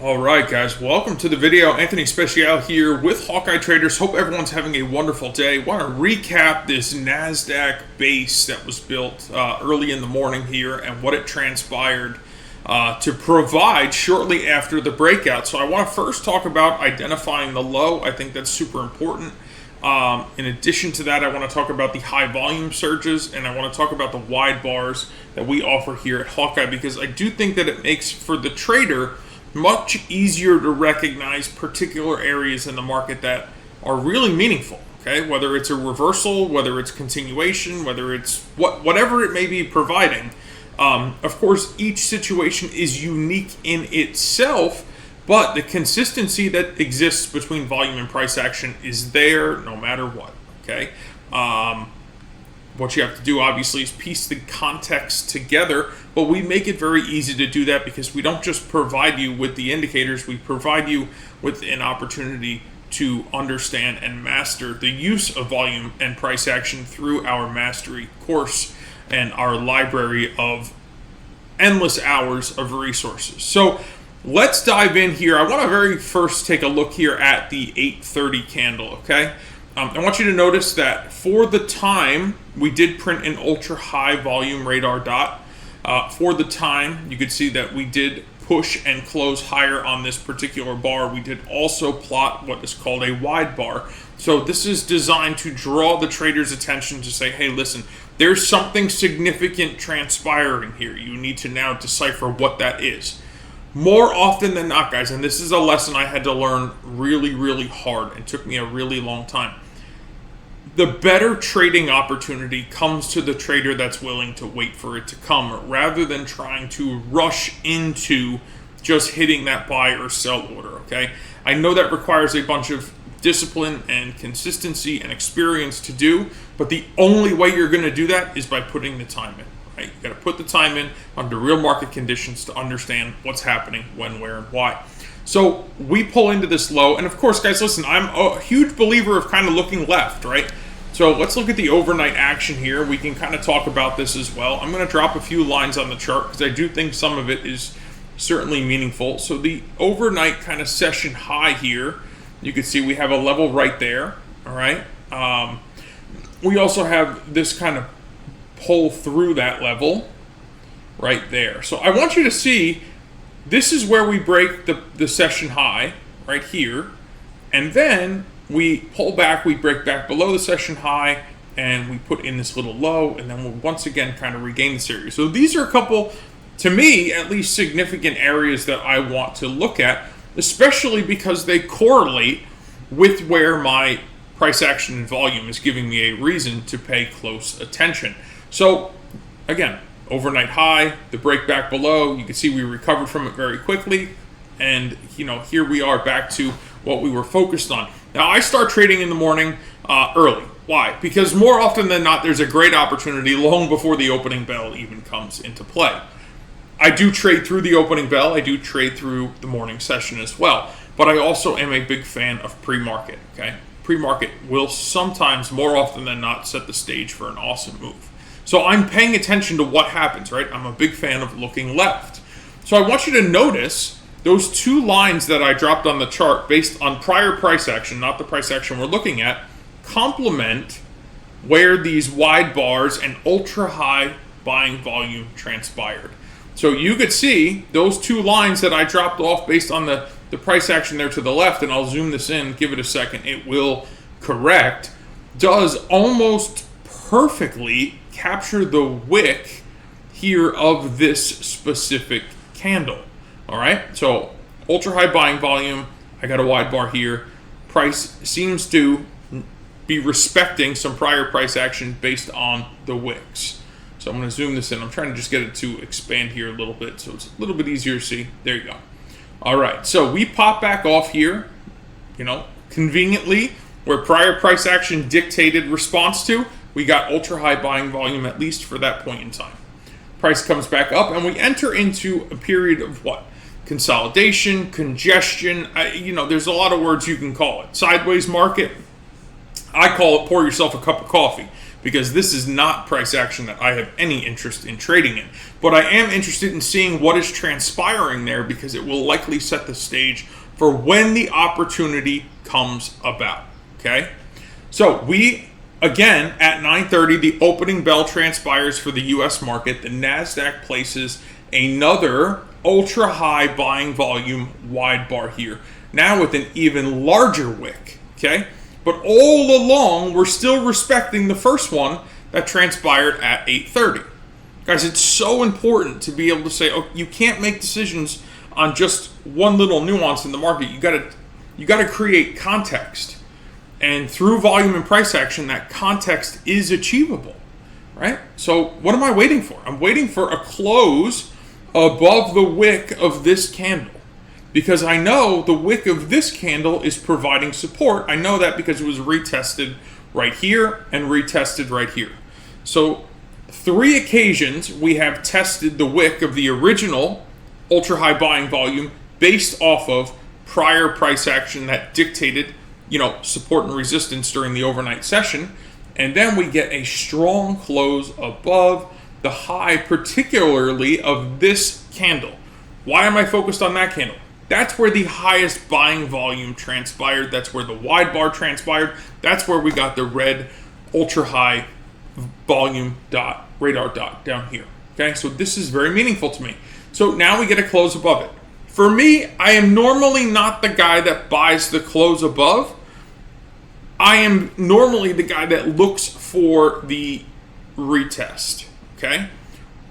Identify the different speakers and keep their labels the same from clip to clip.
Speaker 1: All right, guys, welcome to the video. Anthony Special here with Hawkeye Traders. Hope everyone's having a wonderful day. Want to recap this NASDAQ base that was built early in the morning here and what it transpired to provide shortly after the breakout. So I want to first talk about identifying the low. I think that's super important. In addition to that, I want to talk about the high volume surges, and I want to talk about the wide bars that we offer here at Hawkeye, because I do think that it makes for the trader much easier to recognize particular areas in the market that are really meaningful. Okay, whether it's a reversal, whether it's continuation, whether it's whatever it may be providing. Of course, each situation is unique in itself, but the consistency that exists between volume and price action is there no matter what. Okay. What you have to do, obviously, is piece the context together, but we make it very easy to do that because we don't just provide you with the indicators, we provide you with an opportunity to understand and master the use of volume and price action through our mastery course and our library of endless hours of resources. So let's dive in here. I want to very first take a look here at the 830 candle, okay? I want you to notice that for the time, we did print an ultra high volume radar dot. For the time, you could see that we did push and close higher on this particular bar. We did also plot what is called a wide bar. So this is designed to draw the trader's attention to say, hey, listen, there's something significant transpiring here. You need to now decipher what that is. More often than not, guys, and this is a lesson I had to learn really, really hard. It took me a really long time. The better trading opportunity comes to the trader that's willing to wait for it to come, rather than trying to rush into just hitting that buy or sell order, okay? I know that requires a bunch of discipline and consistency and experience to do, but the only way you're going to do that is by putting the time in. Right? You got to put the time in under real market conditions to understand what's happening, when, where, and why. So we pull into this low, and of course, guys, listen, I'm a huge believer of kind of looking left, right? So let's look at the overnight action here. We can kind of talk about this as well. I'm going to drop a few lines on the chart because I do think some of it is certainly meaningful. So the overnight kind of session high here, you can see we have a level right there, all right? We also have this kind of pull through that level right there. So I want you to see, this is where we break the session high right here, and then we pull back, we break back below the session high, and we put in this little low, and then we'll once again kind of regain this area. So these are a couple, to me at least, significant areas that I want to look at, especially because they correlate with where my price action and volume is giving me a reason to pay close attention. So again, overnight high, the break back below, you can see we recovered from it very quickly, and here we are back to what we were focused on. Now I start trading in the morning early. Why? Because more often than not, there's a great opportunity long before the opening bell even comes into play. I do trade through the opening bell, I do trade through the morning session as well, but I also am a big fan of pre-market, okay? Pre-market will sometimes, more often than not, set the stage for an awesome move. So I'm paying attention to what happens, right? I'm a big fan of looking left. So I want you to notice those two lines that I dropped on the chart based on prior price action, not the price action we're looking at, complement where these wide bars and ultra high buying volume transpired. So you could see those two lines that I dropped off based on the price action there to the left, and I'll zoom this in, give it a second, it will correct, does almost perfectly capture the wick here of this specific candle. All right, so ultra high buying volume, I got a wide bar here. Price seems to be respecting some prior price action based on the wicks. So I'm going to zoom this in. I'm trying to just get it to expand here a little bit so it's a little bit easier to see. There you go. All right, so we pop back off here, conveniently where prior price action dictated response to. We got ultra high buying volume, at least for that point in time. Price comes back up, and we enter into a period of what? Consolidation, congestion, there's a lot of words you can call it. Sideways market, I call it pour yourself a cup of coffee. because this is not price action that I have any interest in trading in. But I am interested in seeing what is transpiring there, because it will likely set the stage for when the opportunity comes about. Okay, so we, again, at 9:30, the opening bell transpires for the U.S. market. The NASDAQ places another ultra high buying volume wide bar here, now with an even larger wick. Okay, but all along we're still respecting the first one that transpired at 8:30. Guys, it's so important to be able to say, oh, you can't make decisions on just one little nuance in the market. You got to create context, and through volume and price action, that context is achievable, right? So what am I waiting for? I'm waiting for a close above the wick of this candle, because I know the wick of this candle is providing support. I know that because it was retested right here and retested right here. So 3 occasions we have tested the wick of the original ultra high buying volume based off of prior price action that dictated, support and resistance during the overnight session. And then we get a strong close above the high, particularly of this candle. Why am I focused on that candle? That's where the highest buying volume transpired. That's where the wide bar transpired. That's where we got the red ultra high volume dot, radar dot down here. Okay, so this is very meaningful to me. So now we get a close above it. For me, I am normally not the guy that buys the close above. I am normally the guy that looks for the retest. Okay,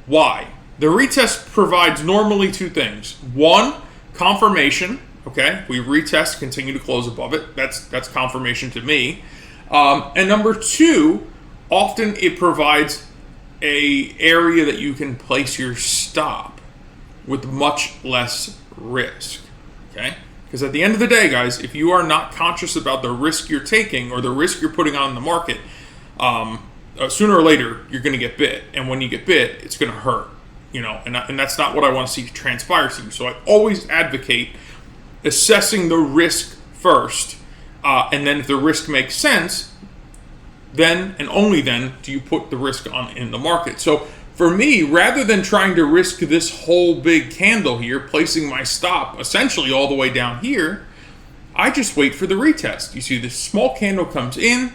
Speaker 1: why? The retest provides normally 2 things. 1, confirmation. Okay, we retest, continue to close above it. That's confirmation to me. And number 2, often it provides a area that you can place your stop with much less risk. Okay, because at the end of the day, guys, if you are not conscious about the risk you're taking or the risk you're putting on the market, sooner or later you're going to get bit, and when you get bit, it's going to hurt. And that's not what I want to see transpire to you. So I always advocate assessing the risk first, and then if the risk makes sense, then and only then do you put the risk on in the market. So for me, rather than trying to risk this whole big candle here, placing my stop essentially all the way down here, I just wait for the retest. You see this small candle comes in,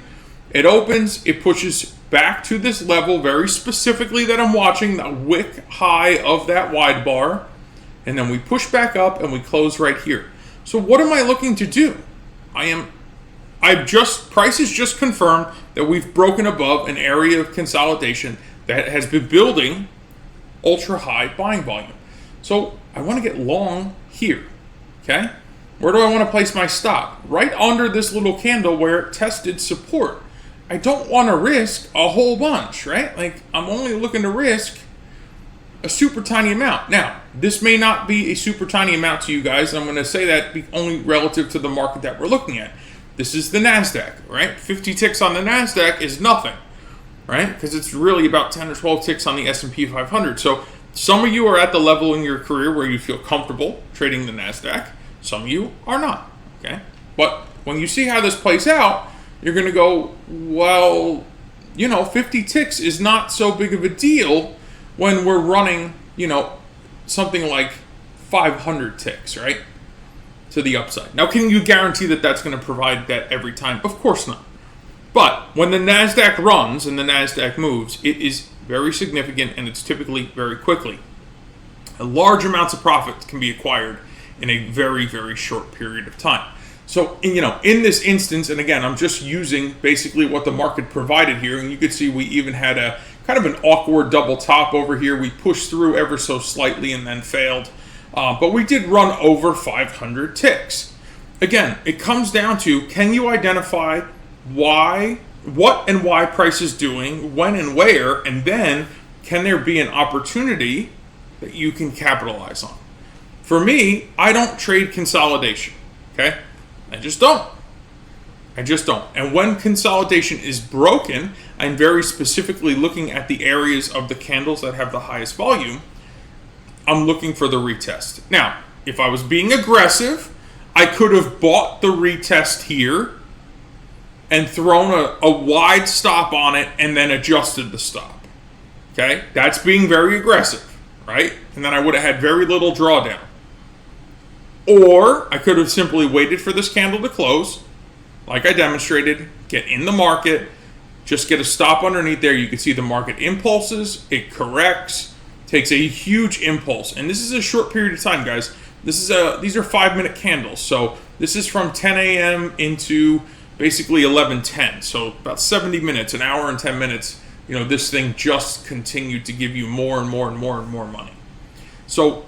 Speaker 1: it opens, it pushes back to this level very specifically that I'm watching, the wick high of that wide bar, and then we push back up and we close right here. So what am I looking to do? Price has just confirmed that we've broken above an area of consolidation that has been building ultra high buying volume. So I want to get long here. Okay, where do I want to place my stop? Right under this little candle where it tested support. I don't want to risk a whole bunch, right? Like, I'm only looking to risk a super tiny amount. Now, this may not be a super tiny amount to you guys. I'm going to say that only relative to the market that we're looking at. This is the NASDAQ, right? 50 ticks on the NASDAQ is nothing, right? Because it's really about 10 or 12 ticks on the S&P 500. So some of you are at the level in your career where you feel comfortable trading the NASDAQ. Some of you are not, okay? But when you see how this plays out, you're going to go, well, 50 ticks is not so big of a deal when we're running, something like 500 ticks, right, to the upside. Now, can you guarantee that that's going to provide that every time? Of course not. But when the NASDAQ runs and the NASDAQ moves, it is very significant, and it's typically very quickly. Large amounts of profit can be acquired in a very, very short period of time. So, in this instance, and again, I'm just using basically what the market provided here, and you could see we even had a kind of an awkward double top over here. We pushed through ever so slightly and then failed, but we did run over 500 ticks. Again, it comes down to, can you identify what and why price is doing, when and where, and then can there be an opportunity that you can capitalize on? For me, I don't trade consolidation, okay? I just don't. And when consolidation is broken, I'm very specifically looking at the areas of the candles that have the highest volume. I'm looking for the retest. Now, if I was being aggressive, I could have bought the retest here and thrown a wide stop on it and then adjusted the stop. Okay, that's being very aggressive, right? And then I would have had very little drawdown. Or I could have simply waited for this candle to close, like I demonstrated, get in the market, just get a stop underneath there. You can see the market impulses, it corrects, takes a huge impulse. And this is a short period of time, guys. These are 5-minute candles. So this is from 10 a.m. into basically 11:10. So about 70 minutes, an hour and 10 minutes. You know, this thing just continued to give you more and more and more and more money. So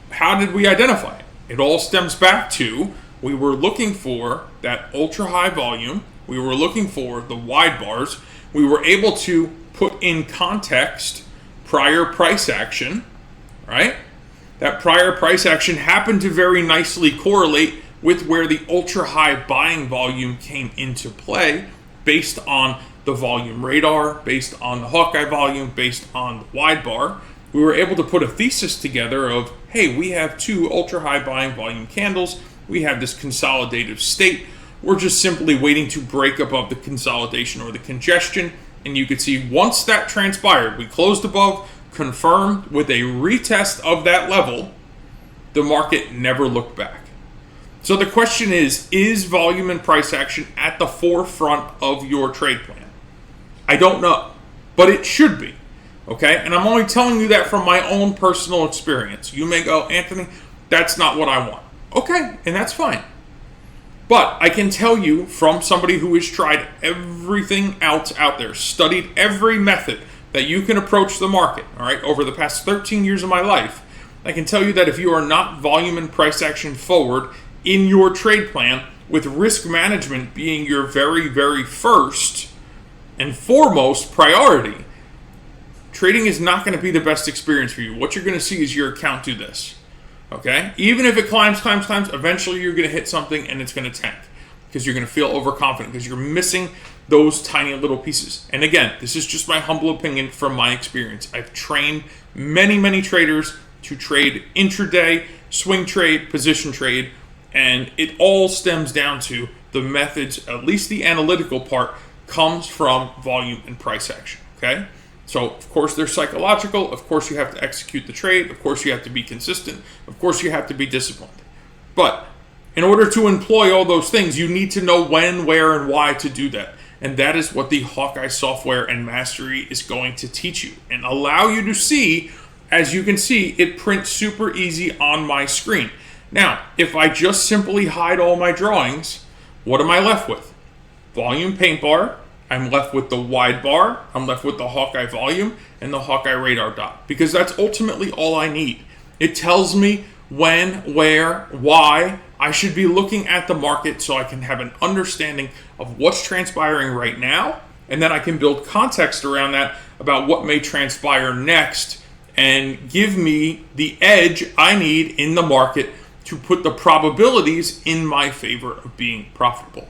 Speaker 1: how did we identify it? It all stems back to, we were looking for that ultra high volume. We were looking for the wide bars. We were able to put in context prior price action, right? That prior price action happened to very nicely correlate with where the ultra high buying volume came into play based on the volume radar, based on the Hawkeye volume, based on the wide bar. We were able to put a thesis together of, hey, we have 2 ultra high buying volume candles. We have this consolidative state. We're just simply waiting to break above the consolidation or the congestion. And you could see once that transpired, we closed above, confirmed with a retest of that level, the market never looked back. So the question is volume and price action at the forefront of your trade plan? I don't know, but it should be. Okay, and I'm only telling you that from my own personal experience. You may go, Anthony, that's not what I want. Okay, and that's fine. But I can tell you from somebody who has tried everything else out there, studied every method that you can approach the market, all right, over the past 13 years of my life, I can tell you that if you are not volume and price action forward in your trade plan, with risk management being your very, very first and foremost priority, trading is not going to be the best experience for you. What you're going to see is your account do this. Okay? Even if it climbs, eventually you're going to hit something and it's going to tank because you're going to feel overconfident because you're missing those tiny little pieces. And again, this is just my humble opinion from my experience. I've trained many, many traders to trade intraday, swing trade, position trade, and it all stems down to the methods, at least the analytical part, comes from volume and price action. Okay? So, of course, they're psychological. Of course, you have to execute the trade. Of course, you have to be consistent. Of course, you have to be disciplined. But in order to employ all those things, you need to know when, where, and why to do that. And that is what the Hawkeye software and mastery is going to teach you and allow you to see. As you can see, it prints super easy on my screen. Now, if I just simply hide all my drawings, what am I left with? Volume paint bar. I'm left with the wide bar, I'm left with the Hawkeye volume, and the Hawkeye radar dot, because that's ultimately all I need. It tells me when, where, why I should be looking at the market so I can have an understanding of what's transpiring right now, and then I can build context around that about what may transpire next and give me the edge I need in the market to put the probabilities in my favor of being profitable.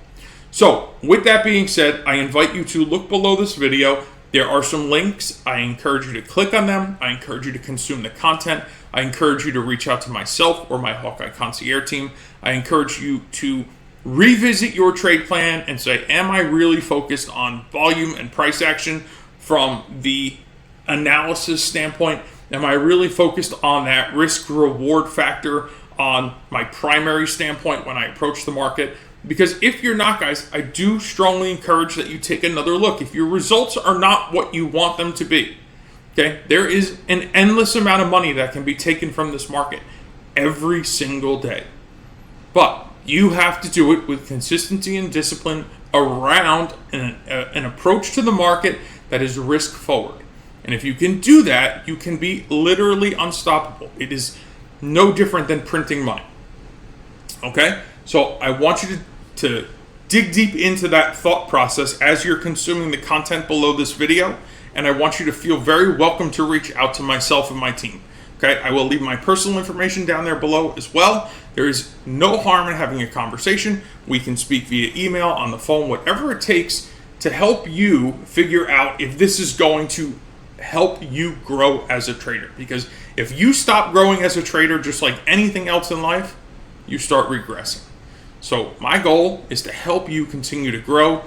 Speaker 1: So, with that being said, I invite you to look below this video. There are some links. I encourage you to click on them. I encourage you to consume the content. I encourage you to reach out to myself or my Hawkeye Concierge team. I encourage you to revisit your trade plan and say, am I really focused on volume and price action from the analysis standpoint? Am I really focused on that risk-reward factor on my primary standpoint when I approach the market? Because if you're not, guys, I do strongly encourage that you take another look. If your results are not what you want them to be, okay, there is an endless amount of money that can be taken from this market every single day. But you have to do it with consistency and discipline around an approach to the market that is risk forward. And if you can do that, you can be literally unstoppable. It is no different than printing money. Okay? So I want you to dig deep into that thought process as you're consuming the content below this video, and I want you to feel very welcome to reach out to myself and my team. Okay, I will leave my personal information down there below as well. There is no harm in having a conversation. We can speak via email, on the phone, whatever it takes to help you figure out if this is going to help you grow as a trader. Because if you stop growing as a trader, just like anything else in life, you start regressing. So my goal is to help you continue to grow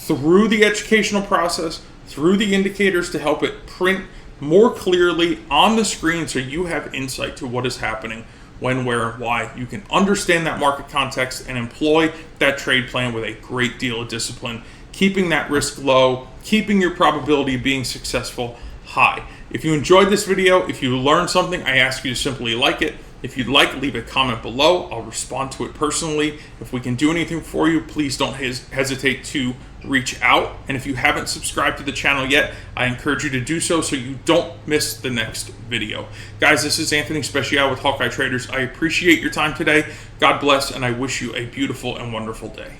Speaker 1: through the educational process, through the indicators to help it print more clearly on the screen so you have insight to what is happening, when, where, and why. You can understand that market context and employ that trade plan with a great deal of discipline, keeping that risk low, keeping your probability of being successful high. If you enjoyed this video, if you learned something, I ask you to simply like it. If you'd like, leave a comment below. I'll respond to it personally. If we can do anything for you, please don't hesitate to reach out. And if you haven't subscribed to the channel yet, I encourage you to do so you don't miss the next video. Guys, this is Anthony Speciale with Hawkeye Traders. I appreciate your time today. God bless, and I wish you a beautiful and wonderful day.